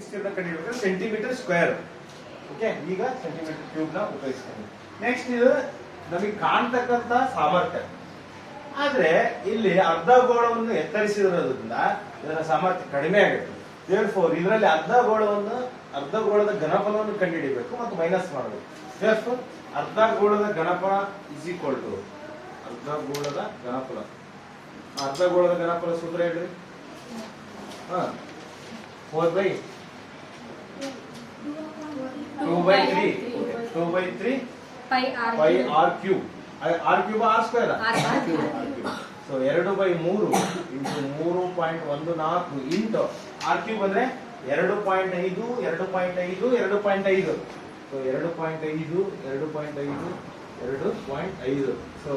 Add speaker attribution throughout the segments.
Speaker 1: ವಿಸ್ತೀರ್ಣ ಕಂಡುಹಿಡಿಯಬೇಕು centimetre square. Okay, ಈಗ ಸೆಂಟಿಮೀಟರ್ ಕ್ಯೂಬ್ ನ ಉಪಯೋಗಿಸ್ತೀನಿ. ನೆಕ್ಸ್ಟ್ ಇದು ನಮಗೆ ಕಾಣ್ತಕ್ಕಂತ ಸಾಮರ್ಥ್ಯ. ಆದ್ರೆ ಇಲ್ಲಿ ಅರ್ಧಗೋಳವನ್ನು ಎತ್ತರಿಸಿರೋದ್ರಿಂದ ಇದರ ಸಾಮರ್ಥ್ಯ ಕಡಿಮೆ ಆಗುತ್ತೆ. ದೇರ್ಫೋರ್ ಇದರಲ್ಲಿ ಅರ್ಧಗೋಳದ ಘನಫಲವನ್ನು ಕಂಡುಹಿಡಿಯಬೇಕು ಮತ್ತು ಮೈನಸ್ ಮಾಡಬೇಕು. ದೇರ್ಫೋರ್ ಅರ್ಧಗೋಳದ ಘನಫಲ ಇಸ್ ಈಕ್ವಲ್ ಟು ಅರ್ಧಗೋಳದ ಘನಫಲ ಸೂತ್ರ ಹೇಳ್ರಿ. 4/2/3 pi r cube. r cube r square. So 2/3 into 3.14 into r cube ಅಂದ್ರೆ 2.5 2.5 ಸೊ 2.5 ಸೊ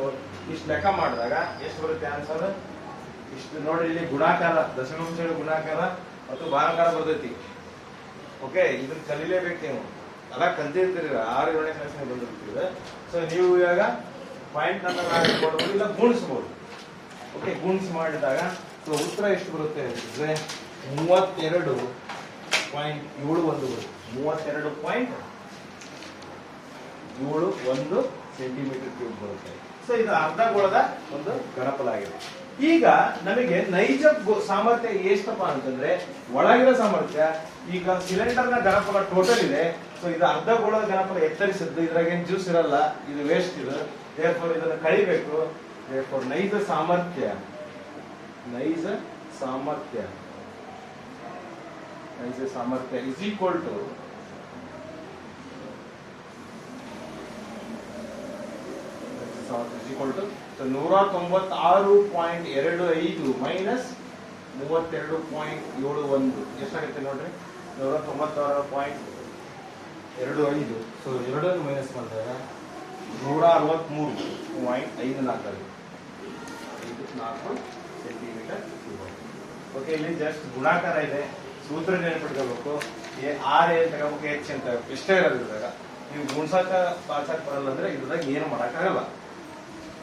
Speaker 1: ಇಷ್ಟು ಲೆಕ್ಕ ಮಾಡಿದಾಗ ಎಷ್ಟು ಬರುತ್ತೆ ಆನ್ಸರ್? ಇಷ್ಟು ನೋಡ್ರಿ, ಇಲ್ಲಿ ಗುಣಾಕಾರ, ದಶಮಾಂಶಗಳ ಗುಣಾಕಾರ ಮತ್ತು ಭಾಗಾಕಾರ ಬರ್ತೈತಿ. ಓಕೆ, ಇದನ್ನ ಕಲಿಲೇಬೇಕು ನೀವು, ಅಲ್ಲ ಕಲ್ತಿರ್ತೀರಿ, 6-7ನೇ ಕ್ಲಾಸ್ನಾಗ ಬಂದಿರ್ತೀರಿ. ಸೊ ನೀವು ಇವಾಗ ಪಾಯಿಂಟ್ ಅನ್ನ ಕೊಡ್ಬೋದು, ಇಲ್ಲ ಗುಣಿಸ್ಬೋದು. ಓಕೆ, ಗುಣಿಸ್ ಮಾಡಿದಾಗ ಸೊ ಉತ್ತರ ಎಷ್ಟು ಬರುತ್ತೆ ಅಂದ್ರೆ 32.71 ಬರುತ್ತೆ. 32.71 ಸೆಂಟಿಮೀಟರ್ ಕ್ಯೂಬ್ ಬರುತ್ತೆ. ಸೊ ಇದು ಅರ್ಧಗೋಳದ ಒಂದು ಘನಫಲ ಆಗಿದೆ. ಈಗ ನಮಗೆ ನೈಜ ಸಾಮರ್ಥ್ಯ ಎಷ್ಟಪ್ಪ ಅಂತಂದ್ರೆ ಒಳಗಿನ ಸಾಮರ್ಥ್ಯ. ಈಗ ಸಿಲಿಂಡರ್ ನ ಘನಫಲ ಟೋಟಲ್ ಇದೆ. ಸೊ ಇದು ಅರ್ಧಗೋಳದ ಘನಫಲ ಎತ್ತರಿಸಿದ್ದು, ಇದ್ರಾಗ ಏನ್ ಜ್ಯೂಸ್ ಇರಲ್ಲ, ಇದು ವೇಸ್ಟ್ ಇದು. ದೇರ್ಫೋರ್ ಇದನ್ನು ಕಳಿಬೇಕು. ದೇರ್ಫೋರ್ ನೈಜ ಸಾಮರ್ಥ್ಯ ಇಸ್ ಈಕ್ವಲ್ ಟು 196.25 ಮೈನಸ್ 32.71 ಎಷ್ಟಾಗುತ್ತೆ ನೋಡ್ರಿ? 196.25. ಸೊ 2 ಮೈನಸ್ ಮಾಡಿದಾಗ 163.54 ಸೆಂಟಿಮೀಟರ್ ಕ್ಯೂಬ್. ಓಕೆ, ಇಲ್ಲಿ ಜಸ್ಟ್ ಗುಣಾಕಾರ ಇದೆ, ಸೂತ್ರ ನೆನಪಿಟ್ಕೋಬೇಕು. ಆರ್ ಏನ್ ತಗೋಬೇಕು, ಎಚ್ ಅಂತ ಇಷ್ಟೇ ಇರೋದ್ರಾಗ ನೀವು ಗುಣ್ಸಾಕ ಪಾಲ್ಸಾಕ ಬರಲ್ಲ ಅಂದ್ರೆ ಇದ್ರಾಗ ಏನು ಮಾಡಕ್ಕಾಗಲ್ಲ.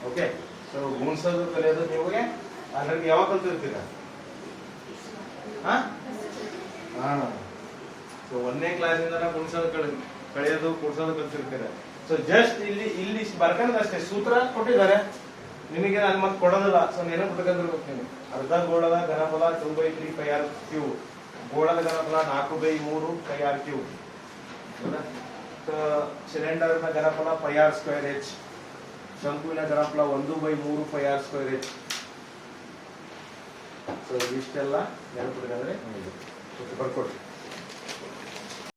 Speaker 1: ಓಕೆ, ಸೊ ಗುಣ್ಸೋದು ಕಲಿಯೋದು ನಿಮಗೆ ಅದ್ರಾಗ ಯಾವಾಗ ಕಲ್ತಿರ್ತೀರ? ಸೊ 1ನೇ ಕ್ಲಾಸಿಂದ ಗುಣ್ಸೋದು ಕಳೆಯೋದು ಕೂಡ್ಸೋದು ಕಲ್ತಿರ್ತೀರ. ಸೊ ಜಸ್ಟ್ ಇಲ್ಲಿ ಬರ್ಕೊಂಡಷ್ಟೇ ಸೂತ್ರ ಕೊಟ್ಟಿದ್ದಾರೆ ನಿಮಗೆ, ನಾನು ಮತ್ತೆ ಕೊಡೋದಿಲ್ಲ. ಸೊ ನೆನಪಿಟ್ಕೊಂಡಿರ್ಬೇಕು ನೀವು. ಅರ್ಧಗೋಳದ ಘನಫಲ 2/3 pi r cube, ಗೋಳದ ಘನಫಲ 4/3 pi r cube, ಸಿಲಿಂಡರ್ ನ ಘನಫಲ pi r square h, ಶಂಕುವಿನ ಘನಫಲ 1/3 pi r square h. So ಇಷ್ಟೆಲ್ಲ ನೆನಪಿಟ್ಕೊಂಡ್ರೆ ಬರ್ಕೊಡ್ರಿ.